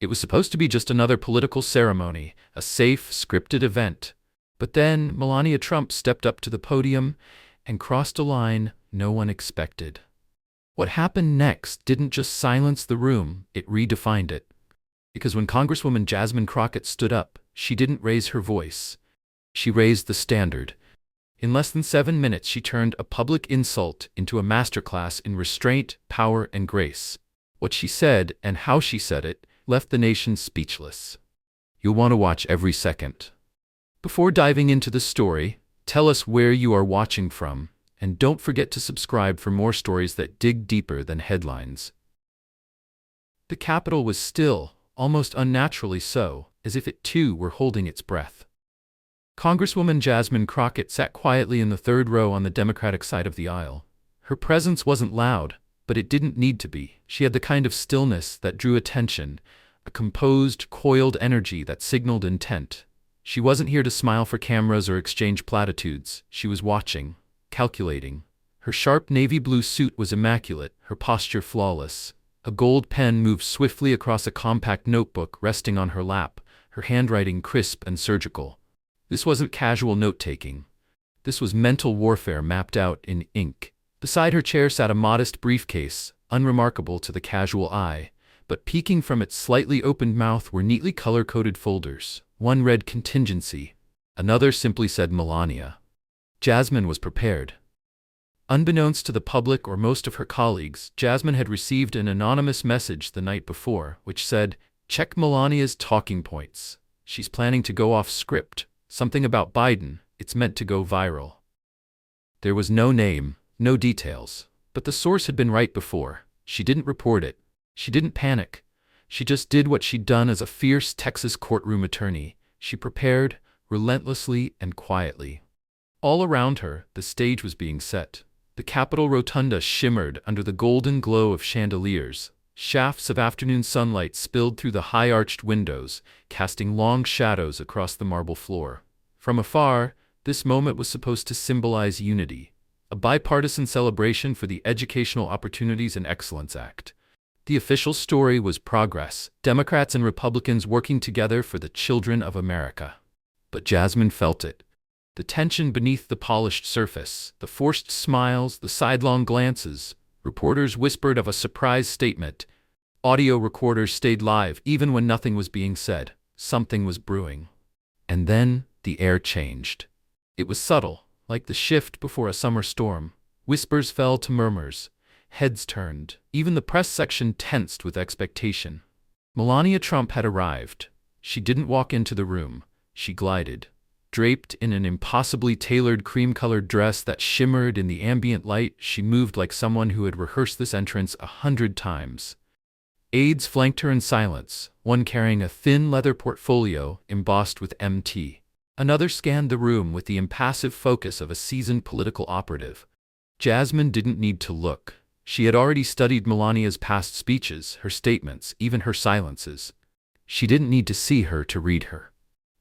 It was supposed to be just another political ceremony, a safe, scripted event. But then Melania Trump stepped up to the podium and crossed a line no one expected. What happened next didn't just silence the room, it redefined it. Because when Congresswoman Jasmine Crockett stood up, she didn't raise her voice. She raised the standard. In less than 7 minutes, she turned a public insult into a masterclass in restraint, power, and grace. What she said, and how she said it, left the nation speechless. You'll want to watch every second. Before diving into the story, tell us where you are watching from, and don't forget to subscribe for more stories that dig deeper than headlines. The Capitol was still, almost unnaturally so, as if it too were holding its breath. Congresswoman Jasmine Crockett sat quietly in the third row on the Democratic side of the aisle. Her presence wasn't loud, but it didn't need to be. She had the kind of stillness that drew attention, a composed, coiled energy that signaled intent. She wasn't here to smile for cameras or exchange platitudes. She was watching, calculating. Her sharp navy blue suit was immaculate, her posture flawless. A gold pen moved swiftly across a compact notebook resting on her lap, her handwriting crisp and surgical. This wasn't casual note-taking. This was mental warfare mapped out in ink. Beside her chair sat a modest briefcase, unremarkable to the casual eye, but peeking from its slightly opened mouth were neatly color-coded folders. One read Contingency. Another simply said Melania. Jasmine was prepared. Unbeknownst to the public or most of her colleagues, Jasmine had received an anonymous message the night before, which said, "Check Melania's talking points. She's planning to go off script. Something about Biden, it's meant to go viral." There was no name, no details, but the source had been right before. She didn't report it. She didn't panic. She just did what she'd done as a fierce Texas courtroom attorney. She prepared, relentlessly and quietly. All around her, the stage was being set. The Capitol rotunda shimmered under the golden glow of chandeliers. Shafts of afternoon sunlight spilled through the high-arched windows, casting long shadows across the marble floor. From afar, this moment was supposed to symbolize unity, a bipartisan celebration for the Educational Opportunities and Excellence Act. The official story was progress, Democrats and Republicans working together for the children of America. But Jasmine felt it. The tension beneath the polished surface, the forced smiles, the sidelong glances. Reporters whispered of a surprise statement. Audio recorders stayed live even when nothing was being said. Something was brewing. And then the air changed. It was subtle, like the shift before a summer storm. Whispers fell to murmurs. Heads turned. Even the press section tensed with expectation. Melania Trump had arrived. She didn't walk into the room. She glided. Draped in an impossibly tailored cream-colored dress that shimmered in the ambient light, she moved like someone who had rehearsed this entrance 100 times. Aides flanked her in silence, one carrying a thin leather portfolio embossed with MT. Another scanned the room with the impassive focus of a seasoned political operative. Jasmine didn't need to look. She had already studied Melania's past speeches, her statements, even her silences. She didn't need to see her to read her.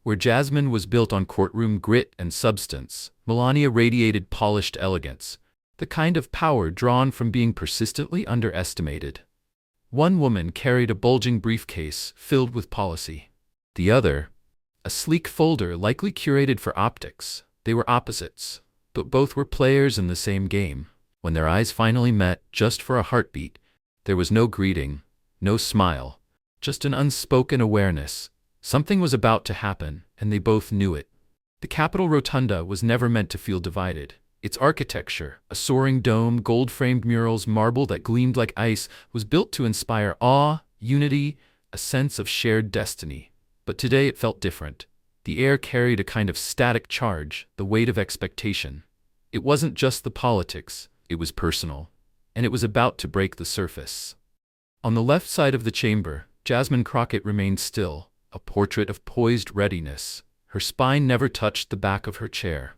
Where Jasmine was built on courtroom grit and substance, Melania radiated polished elegance, the kind of power drawn from being persistently underestimated. One woman carried a bulging briefcase filled with policy. The other, a sleek folder likely curated for optics. They were opposites, but both were players in the same game. When their eyes finally met, just for a heartbeat, there was no greeting, no smile, just an unspoken awareness. Something was about to happen, and they both knew it. The Capitol Rotunda was never meant to feel divided. Its architecture, a soaring dome, gold-framed murals, marble that gleamed like ice, was built to inspire awe, unity, a sense of shared destiny. But today it felt different. The air carried a kind of static charge, the weight of expectation. It wasn't just the politics, it was personal. And it was about to break the surface. On the left side of the chamber, Jasmine Crockett remained still, a portrait of poised readiness. Her spine never touched the back of her chair.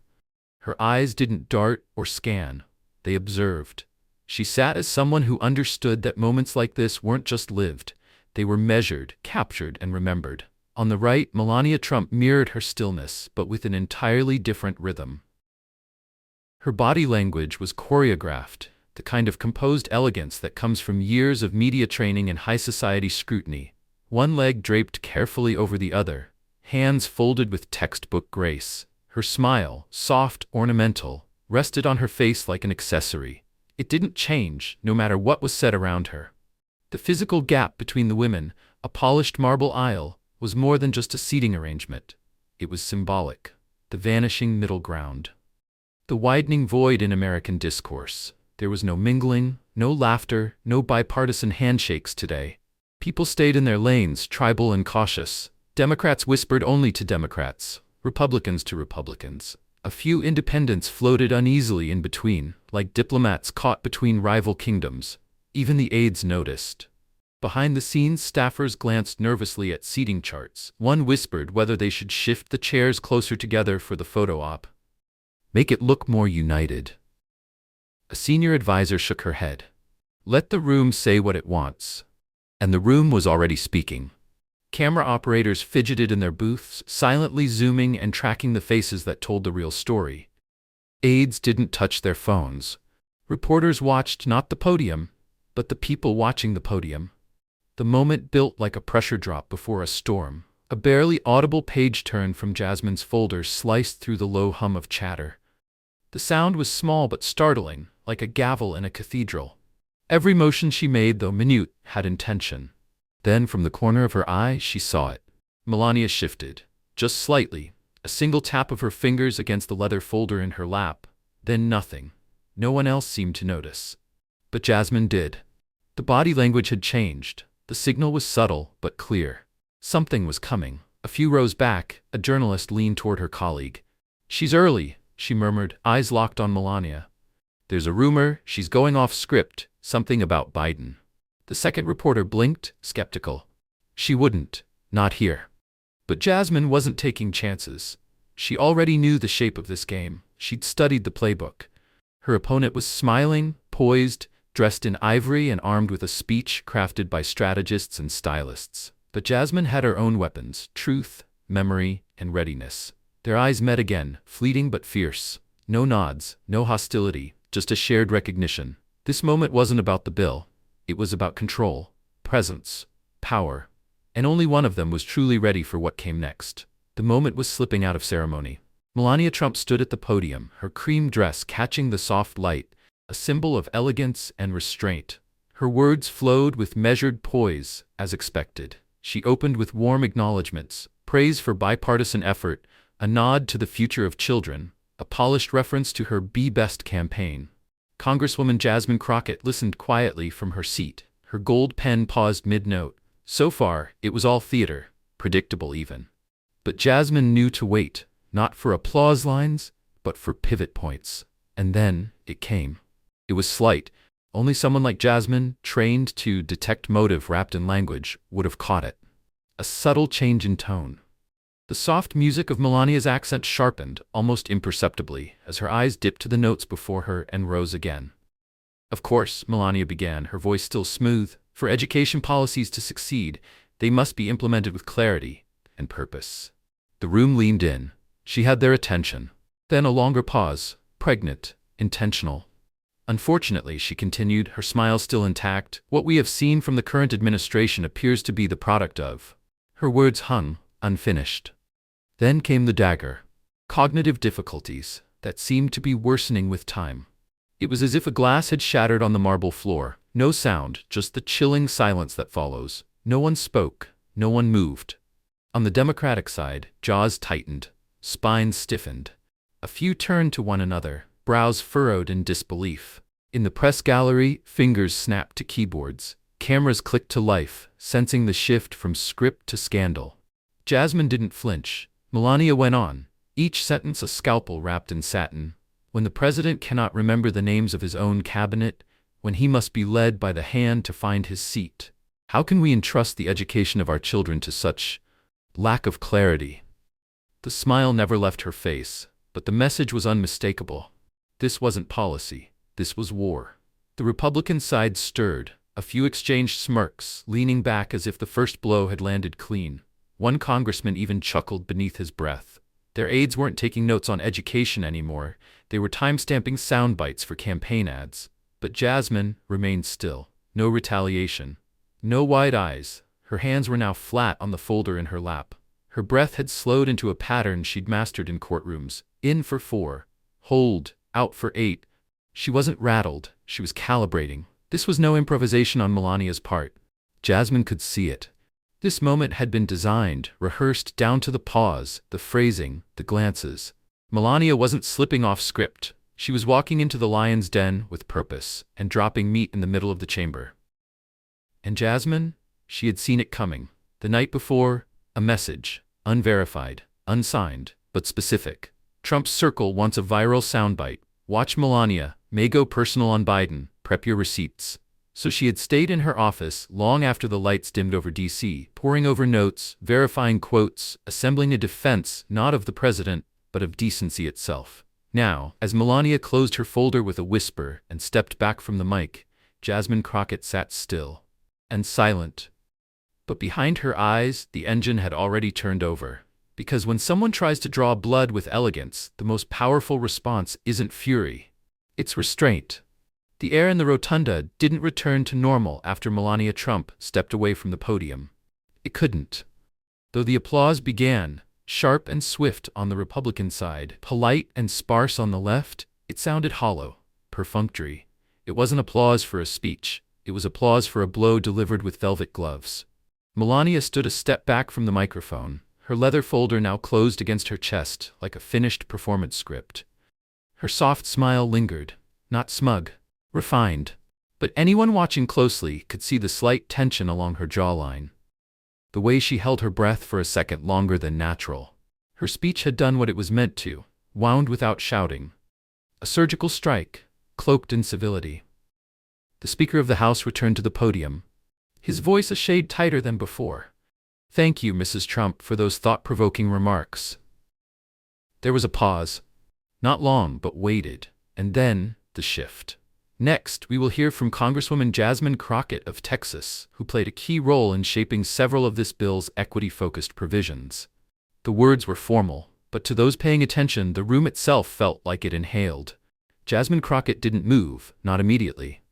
Her eyes didn't dart or scan. They observed. She sat as someone who understood that moments like this weren't just lived. They were measured, captured, and remembered. On the right, Melania Trump mirrored her stillness, but with an entirely different rhythm. Her body language was choreographed, the kind of composed elegance that comes from years of media training and high society scrutiny. one leg draped carefully over the other, hands folded with textbook grace. Her smile, soft, ornamental, rested on her face like an accessory. It didn't change, no matter what was said around her. The physical gap between the women, a polished marble aisle, was more than just a seating arrangement. It was symbolic, the vanishing middle ground. The widening void in American discourse. There was no mingling, no laughter, no bipartisan handshakes today. People stayed in their lanes, tribal and cautious. Democrats whispered only to Democrats, Republicans to Republicans. A few independents floated uneasily in between, like diplomats caught between rival kingdoms. Even the aides noticed. Behind the scenes, staffers glanced nervously at seating charts. One whispered whether they should shift the chairs closer together for the photo op. Make it look more united. A senior advisor shook her head. Let the room say what it wants. And the room was already speaking. Camera operators fidgeted in their booths, silently zooming and tracking the faces that told the real story. Aides didn't touch their phones. Reporters watched not the podium, but the people watching the podium. The moment built like a pressure drop before a storm. A barely audible page turn from Jasmine's folder sliced through the low hum of chatter. The sound was small but startling, like a gavel in a cathedral. Every motion she made, though minute, had intention. Then, from the corner of her eye, she saw it. Melania shifted, just slightly, a single tap of her fingers against the leather folder in her lap. Then nothing. No one else seemed to notice. But Jasmine did. The body language had changed. The signal was subtle but clear. Something was coming. A few rows back, a journalist leaned toward her colleague. She's early, she murmured, eyes locked on Melania. There's a rumor she's going off script, something about Biden. The second reporter blinked, skeptical. She wouldn't, not here. But Jasmine wasn't taking chances. She already knew the shape of this game. She'd studied the playbook. Her opponent was smiling, poised, dressed in ivory and armed with a speech crafted by strategists and stylists. But Jasmine had her own weapons, truth, memory, and readiness. Their eyes met again, fleeting but fierce. No nods, no hostility, just a shared recognition. This moment wasn't about the bill. It was about control, presence, power. And only one of them was truly ready for what came next. The moment was slipping out of ceremony. Melania Trump stood at the podium, her cream dress catching the soft light, a symbol of elegance and restraint. Her words flowed with measured poise, as expected. She opened with warm acknowledgments, praise for bipartisan effort, a nod to the future of children, a polished reference to her Be Best campaign. Congresswoman Jasmine Crockett listened quietly from her seat. Her gold pen paused mid-note. So far, it was all theater, predictable even. But Jasmine knew to wait, not for applause lines, but for pivot points. And then, it came. It was slight. Only someone like Jasmine, trained to detect motive wrapped in language, would have caught it. A subtle change in tone. The soft music of Melania's accent sharpened, almost imperceptibly, as her eyes dipped to the notes before her and rose again. Of course, Melania began, her voice still smooth. For education policies to succeed, they must be implemented with clarity and purpose. The room leaned in. She had their attention. Then a longer pause, pregnant, intentional. Unfortunately, she continued, her smile still intact, what we have seen from the current administration appears to be the product of. Her words hung, unfinished. Then came the dagger. Cognitive difficulties that seemed to be worsening with time. It was as if a glass had shattered on the marble floor. No sound, just the chilling silence that follows. No one spoke, no one moved. On the Democratic side, jaws tightened, spines stiffened. A few turned to one another, brows furrowed in disbelief. In the press gallery, fingers snapped to keyboards. Cameras clicked to life, sensing the shift from script to scandal. Jasmine didn't flinch. Melania went on, each sentence a scalpel wrapped in satin. When the president cannot remember the names of his own cabinet, when he must be led by the hand to find his seat, how can we entrust the education of our children to such lack of clarity? The smile never left her face, but the message was unmistakable. This wasn't policy, this was war. The Republican side stirred. A few exchanged smirks, leaning back as if the first blow had landed clean. One congressman even chuckled beneath his breath. Their aides weren't taking notes on education anymore. They were time-stamping sound bites for campaign ads. But Jasmine remained still. No retaliation. No wide eyes. Her hands were now flat on the folder in her lap. Her breath had slowed into a pattern she'd mastered in courtrooms. In for 4. Hold. Out for 8. She wasn't rattled, she was calibrating. This was no improvisation on Melania's part. Jasmine could see it. This moment had been designed, rehearsed down to the pause, the phrasing, the glances. Melania wasn't slipping off script. She was walking into the lion's den with purpose and dropping meat in the middle of the chamber. And Jasmine? She had seen it coming. The night before, a message, unverified, unsigned, but specific. Trump's circle wants a viral soundbite. Watch Melania, may go personal on Biden, prep your receipts. So she had stayed in her office long after the lights dimmed over D.C., poring over notes, verifying quotes, assembling a defense not of the president, but of decency itself. Now, as Melania closed her folder with a whisper and stepped back from the mic, Jasmine Crockett sat still and silent. But behind her eyes, the engine had already turned over. Because when someone tries to draw blood with elegance, the most powerful response isn't fury. It's restraint. The air in the rotunda didn't return to normal after Melania Trump stepped away from the podium. It couldn't. Though the applause began, sharp and swift on the Republican side, polite and sparse on the left, it sounded hollow, perfunctory. It wasn't applause for a speech. It was applause for a blow delivered with velvet gloves. Melania stood a step back from the microphone, her leather folder now closed against her chest like a finished performance script. Her soft smile lingered, not smug, refined. But anyone watching closely could see the slight tension along her jawline. The way she held her breath for a second longer than natural. Her speech had done what it was meant to, wound without shouting. A surgical strike, cloaked in civility. The Speaker of the House returned to the podium, his voice a shade tighter than before. Thank you, Mrs. Trump, for those thought-provoking remarks. There was a pause. Not long, but weighted. And then, the shift. Next, we will hear from Congresswoman Jasmine Crockett of Texas, who played a key role in shaping several of this bill's equity-focused provisions. The words were formal, but to those paying attention, the room itself felt like it inhaled. Jasmine Crockett didn't move, not immediately.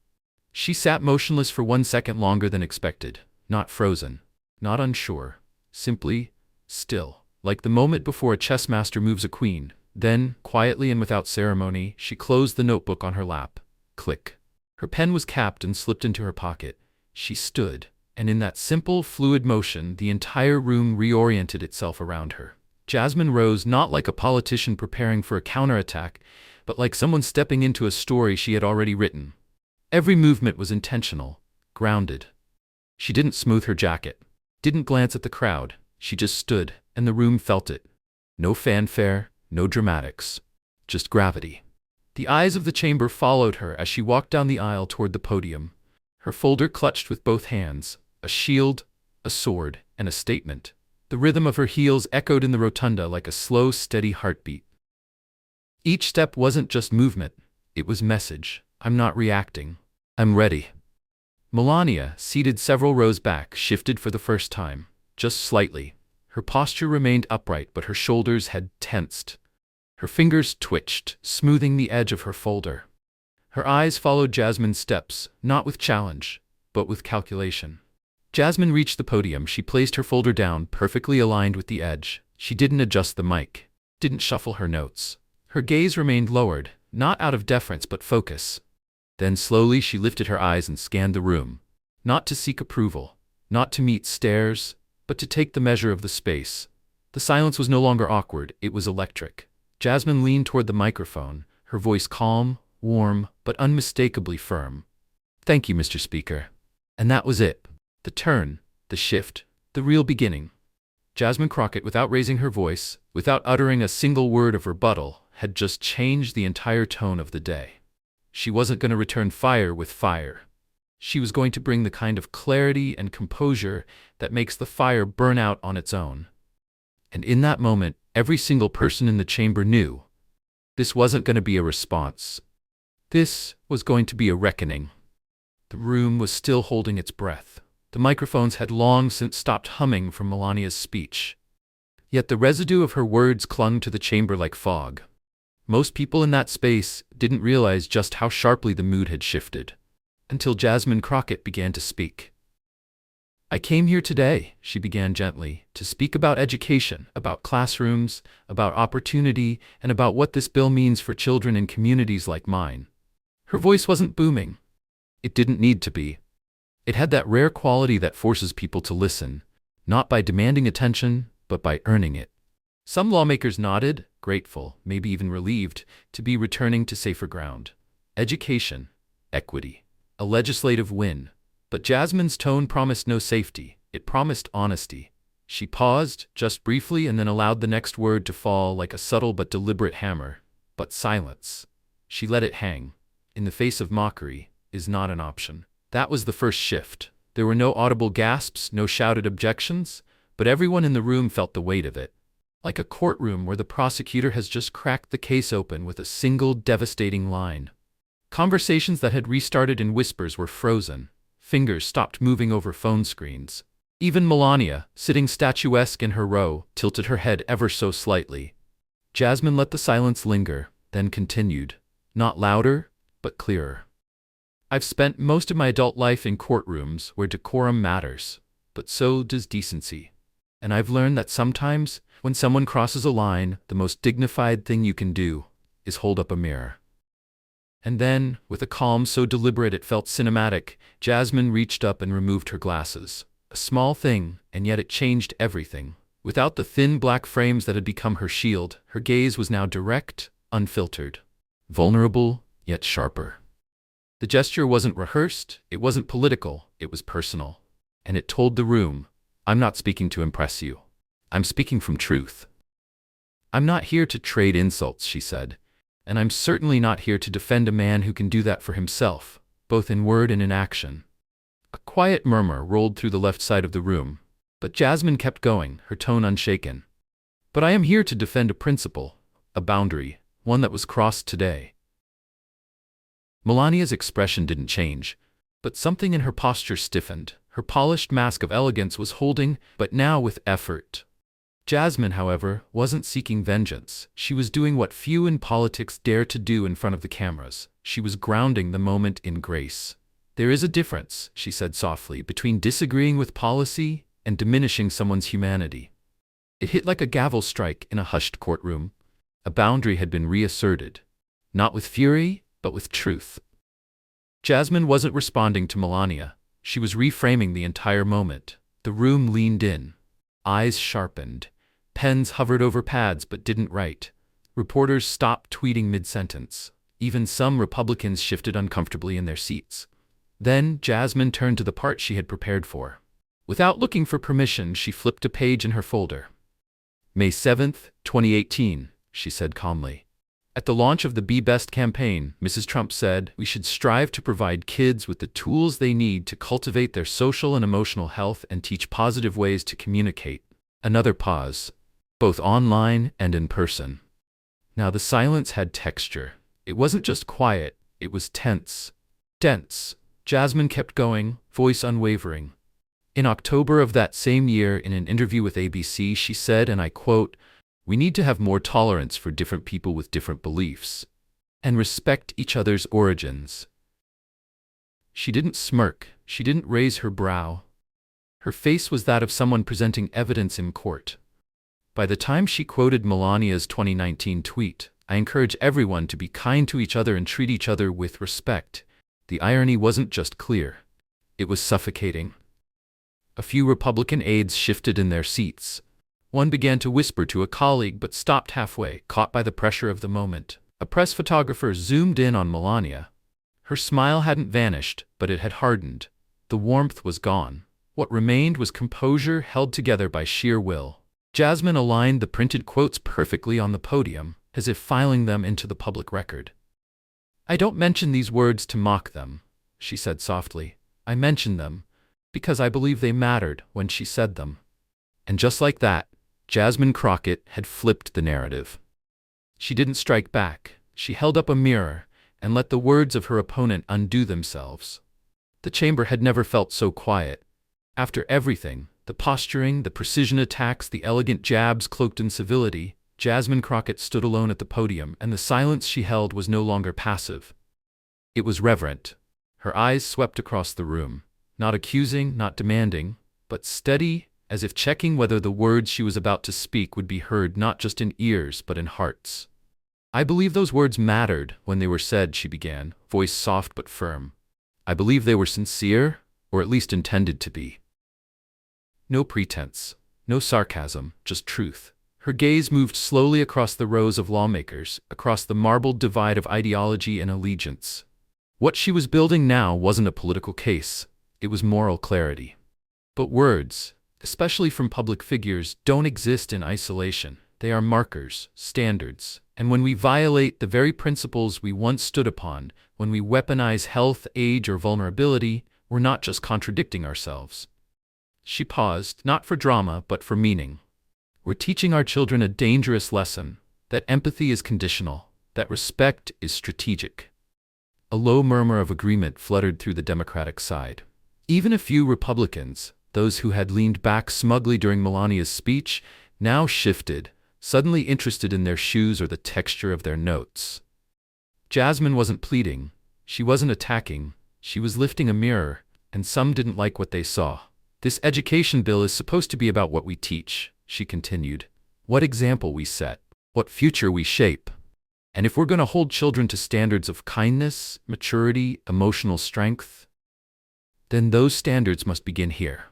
She sat motionless for 1 second longer than expected, not frozen, not unsure, simply still, like the moment before a chess master moves a queen. Then, quietly and without ceremony, she closed the notebook on her lap. Click. Her pen was capped and slipped into her pocket. She stood, and in that simple, fluid motion, the entire room reoriented itself around her. Jasmine rose not like a politician preparing for a counterattack, but like someone stepping into a story she had already written. Every movement was intentional, grounded. She didn't smooth her jacket, didn't glance at the crowd. She just stood, and the room felt it. No fanfare, no dramatics, just gravity. The eyes of the chamber followed her as she walked down the aisle toward the podium, her folder clutched with both hands, a shield, a sword, and a statement. The rhythm of her heels echoed in the rotunda like a slow, steady heartbeat. Each step wasn't just movement, it was message. I'm not reacting. I'm ready. Melania, seated several rows back, shifted for the first time, just slightly. Her posture remained upright, but her shoulders had tensed. Her fingers twitched, smoothing the edge of her folder. Her eyes followed Jasmine's steps, not with challenge, but with calculation. Jasmine reached the podium. She placed her folder down, perfectly aligned with the edge. She didn't adjust the mic, didn't shuffle her notes. Her gaze remained lowered, not out of deference but focus. Then slowly she lifted her eyes and scanned the room. Not to seek approval, not to meet stares, but to take the measure of the space. The silence was no longer awkward, it was electric. Jasmine leaned toward the microphone, her voice calm, warm, but unmistakably firm. Thank you, Mr. Speaker. And that was it. The turn, the shift, the real beginning. Jasmine Crockett, without raising her voice, without uttering a single word of rebuttal, had just changed the entire tone of the day. She wasn't going to return fire with fire. She was going to bring the kind of clarity and composure that makes the fire burn out on its own. And in that moment, every single person in the chamber knew this wasn't going to be a response. This was going to be a reckoning. The room was still holding its breath. The microphones had long since stopped humming from Melania's speech. Yet the residue of her words clung to the chamber like fog. Most people in that space didn't realize just how sharply the mood had shifted, until Jasmine Crockett began to speak. I came here today, she began gently, to speak about education, about classrooms, about opportunity, and about what this bill means for children in communities like mine. Her voice wasn't booming. It didn't need to be. It had that rare quality that forces people to listen, not by demanding attention, but by earning it. Some lawmakers nodded, grateful, maybe even relieved, to be returning to safer ground. Education, equity, a legislative win. But Jasmine's tone promised no safety. It promised honesty. She paused, just briefly, and then allowed the next word to fall like a subtle but deliberate hammer. But silence. She let it hang. In the face of mockery, is not an option. That was the first shift. There were no audible gasps, no shouted objections, but everyone in the room felt the weight of it. Like a courtroom where the prosecutor has just cracked the case open with a single devastating line. Conversations that had restarted in whispers were frozen. Fingers stopped moving over phone screens. Even Melania, sitting statuesque in her row, tilted her head ever so slightly. Jasmine let the silence linger, then continued, not louder, but clearer. I've spent most of my adult life in courtrooms where decorum matters, but so does decency. And I've learned that sometimes, when someone crosses a line, the most dignified thing you can do is hold up a mirror. And then, with a calm so deliberate it felt cinematic, Jasmine reached up and removed her glasses. A small thing, and yet it changed everything. Without the thin black frames that had become her shield, her gaze was now direct, unfiltered. Vulnerable, yet sharper. The gesture wasn't rehearsed, it wasn't political, it was personal. And it told the room, I'm not speaking to impress you. I'm speaking from truth. I'm not here to trade insults, she said. And I'm certainly not here to defend a man who can do that for himself, both in word and in action. A quiet murmur rolled through the left side of the room, but Jasmine kept going, her tone unshaken. But I am here to defend a principle, a boundary, one that was crossed today. Melania's expression didn't change, but something in her posture stiffened. Her polished mask of elegance was holding, but now with effort. Jasmine, however, wasn't seeking vengeance. She was doing what few in politics dare to do in front of the cameras. She was grounding the moment in grace. There is a difference, she said softly, between disagreeing with policy and diminishing someone's humanity. It hit like a gavel strike in a hushed courtroom. A boundary had been reasserted, not with fury, but with truth. Jasmine wasn't responding to Melania. She was reframing the entire moment. The room leaned in. Eyes sharpened. Pens hovered over pads but didn't write. Reporters stopped tweeting mid-sentence. Even some Republicans shifted uncomfortably in their seats. Then Jasmine turned to the part she had prepared for. Without looking for permission, she flipped a page in her folder. May 7th, 2018, she said calmly. At the launch of the Be Best campaign, Mrs. Trump said, we should strive to provide kids with the tools they need to cultivate their social and emotional health and teach positive ways to communicate. Another pause, both online and in person. Now the silence had texture. It wasn't just quiet, it was tense. Dense. Jasmine kept going, voice unwavering. In October of that same year, in an interview with ABC, she said, and I quote, we need to have more tolerance for different people with different beliefs, and respect each other's origins. She didn't smirk, she didn't raise her brow. Her face was that of someone presenting evidence in court. By the time she quoted Melania's 2019 tweet, I encourage everyone to be kind to each other and treat each other with respect, the irony wasn't just clear, it was suffocating. A few Republican aides shifted in their seats. One began to whisper to a colleague but stopped halfway, caught by the pressure of the moment. A press photographer zoomed in on Melania. Her smile hadn't vanished, but it had hardened. The warmth was gone. What remained was composure held together by sheer will. Jasmine aligned the printed quotes perfectly on the podium, as if filing them into the public record. I don't mention these words to mock them, she said softly. I mention them because I believe they mattered when she said them. And just like that, Jasmine Crockett had flipped the narrative. She didn't strike back. She held up a mirror and let the words of her opponent undo themselves. The chamber had never felt so quiet. After everything, the posturing, the precision attacks, the elegant jabs cloaked in civility, Jasmine Crockett stood alone at the podium, and the silence she held was no longer passive. It was reverent. Her eyes swept across the room, not accusing, not demanding, but steady, as if checking whether the words she was about to speak would be heard not just in ears but in hearts. "I believe those words mattered when they were said," she began, voice soft but firm. "I believe they were sincere, or at least intended to be. No pretense, no sarcasm, just truth." Her gaze moved slowly across the rows of lawmakers, across the marbled divide of ideology and allegiance. What she was building now wasn't a political case, it was moral clarity. But words, especially from public figures, don't exist in isolation. They are markers, standards, and when we violate the very principles we once stood upon, when we weaponize health, age, or vulnerability, we're not just contradicting ourselves. She paused, not for drama, but for meaning. We're teaching our children a dangerous lesson, that empathy is conditional, that respect is strategic. A low murmur of agreement fluttered through the Democratic side. Even a few Republicans, those who had leaned back smugly during Melania's speech, now shifted, suddenly interested in their shoes or the texture of their notes. Jasmine wasn't pleading, she wasn't attacking, she was lifting a mirror, and some didn't like what they saw. "This education bill is supposed to be about what we teach," she continued, "what example we set, what future we shape. And if we're going to hold children to standards of kindness, maturity, emotional strength, then those standards must begin here."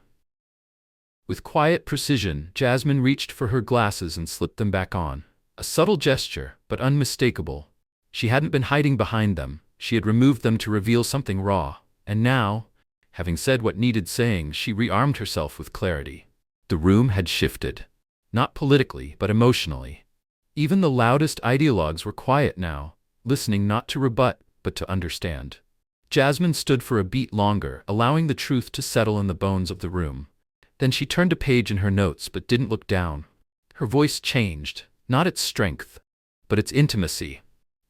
With quiet precision, Jasmine reached for her glasses and slipped them back on. A subtle gesture, but unmistakable. She hadn't been hiding behind them, she had removed them to reveal something raw, and now, having said what needed saying, she rearmed herself with clarity. The room had shifted. Not politically, but emotionally. Even the loudest ideologues were quiet now, listening not to rebut, but to understand. Jasmine stood for a beat longer, allowing the truth to settle in the bones of the room. Then she turned a page in her notes but didn't look down. Her voice changed, not its strength, but its intimacy.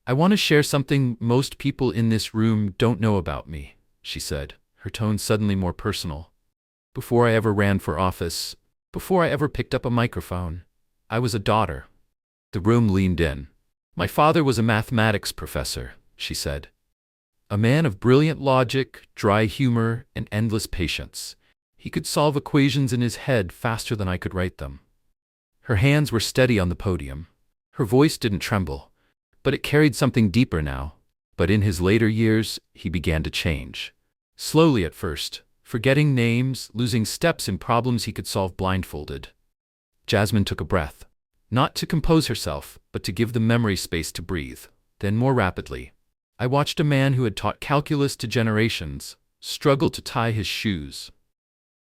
"I want to share something most people in this room don't know about me," she said, her tone suddenly more personal. "Before I ever ran for office, before I ever picked up a microphone, I was a daughter." The room leaned in. "My father was a mathematics professor," she said. "A man of brilliant logic, dry humor, and endless patience. He could solve equations in his head faster than I could write them." Her hands were steady on the podium. Her voice didn't tremble, but it carried something deeper now. But in his later years, he began to change. Slowly at first, forgetting names, losing steps in problems he could solve blindfolded. Jasmine took a breath. Not to compose herself, but to give the memory space to breathe. Then more rapidly. "I watched a man who had taught calculus to generations, struggle to tie his shoes."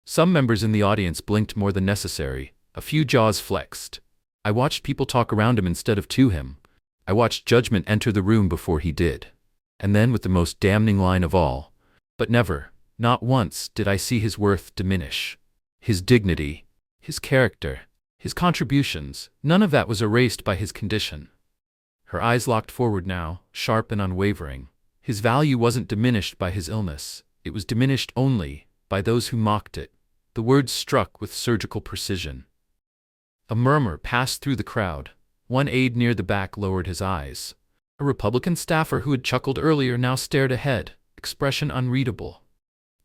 Some members in the audience blinked more than necessary, a few jaws flexed. "I watched people talk around him instead of to him. I watched judgment enter the room before he did." And then with the most damning line of all, "But never, not once, did I see his worth diminish. His dignity, his character, his contributions, none of that was erased by his condition." Her eyes locked forward now, sharp and unwavering. His value wasn't diminished by his illness, it was diminished only by those who mocked it. The words struck with surgical precision. A murmur passed through the crowd. One aide near the back lowered his eyes. A Republican staffer who had chuckled earlier now stared ahead, expression unreadable.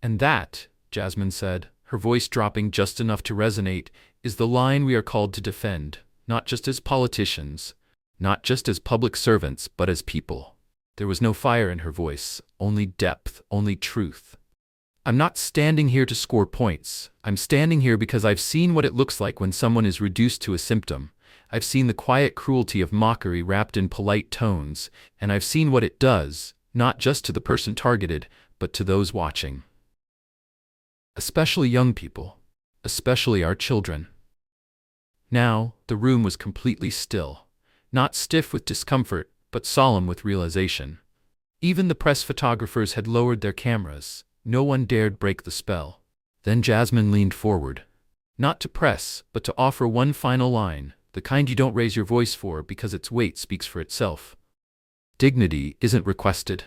"And that," Jasmine said, her voice dropping just enough to resonate, "is the line we are called to defend, not just as politicians, not just as public servants, but as people." There was no fire in her voice, only depth, only truth. "I'm not standing here to score points. I'm standing here because I've seen what it looks like when someone is reduced to a symptom. I've seen the quiet cruelty of mockery wrapped in polite tones, and I've seen what it does, not just to the person targeted, but to those watching. Especially young people. Especially our children." Now, the room was completely still. Not stiff with discomfort, but solemn with realization. Even the press photographers had lowered their cameras. No one dared break the spell. Then Jasmine leaned forward. Not to press, but to offer one final line, the kind you don't raise your voice for because its weight speaks for itself. "Dignity isn't requested."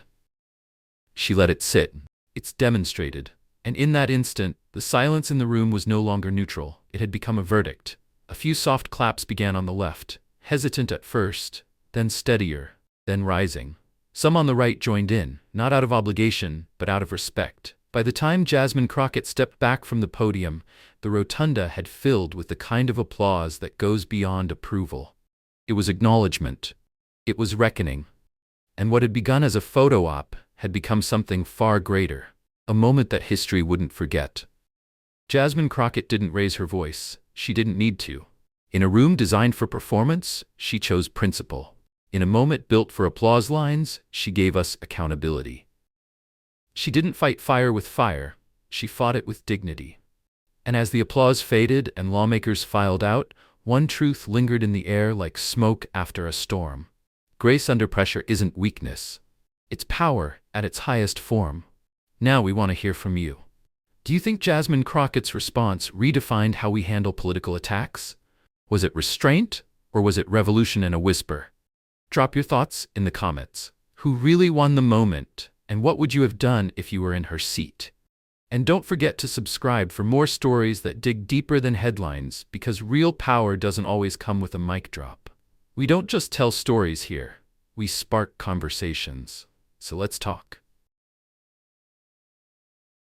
She let it sit. "It's demonstrated." And in that instant, the silence in the room was no longer neutral. It had become a verdict. A few soft claps began on the left, hesitant at first, then steadier, then rising. Some on the right joined in, not out of obligation, but out of respect. By the time Jasmine Crockett stepped back from the podium, the rotunda had filled with the kind of applause that goes beyond approval. It was acknowledgement. It was reckoning. And what had begun as a photo op had become something far greater, a moment that history wouldn't forget. Jasmine Crockett didn't raise her voice. She didn't need to. In a room designed for performance, she chose principle. In a moment built for applause lines, she gave us accountability. She didn't fight fire with fire, she fought it with dignity. And as the applause faded and lawmakers filed out, one truth lingered in the air like smoke after a storm. Grace under pressure isn't weakness. It's power at its highest form. Now we want to hear from you. Do you think Jasmine Crockett's response redefined how we handle political attacks? Was it restraint, or was it revolution in a whisper? Drop your thoughts in the comments. Who really won the moment, and what would you have done if you were in her seat? And don't forget to subscribe for more stories that dig deeper than headlines, because real power doesn't always come with a mic drop. We don't just tell stories here, we spark conversations. So let's talk.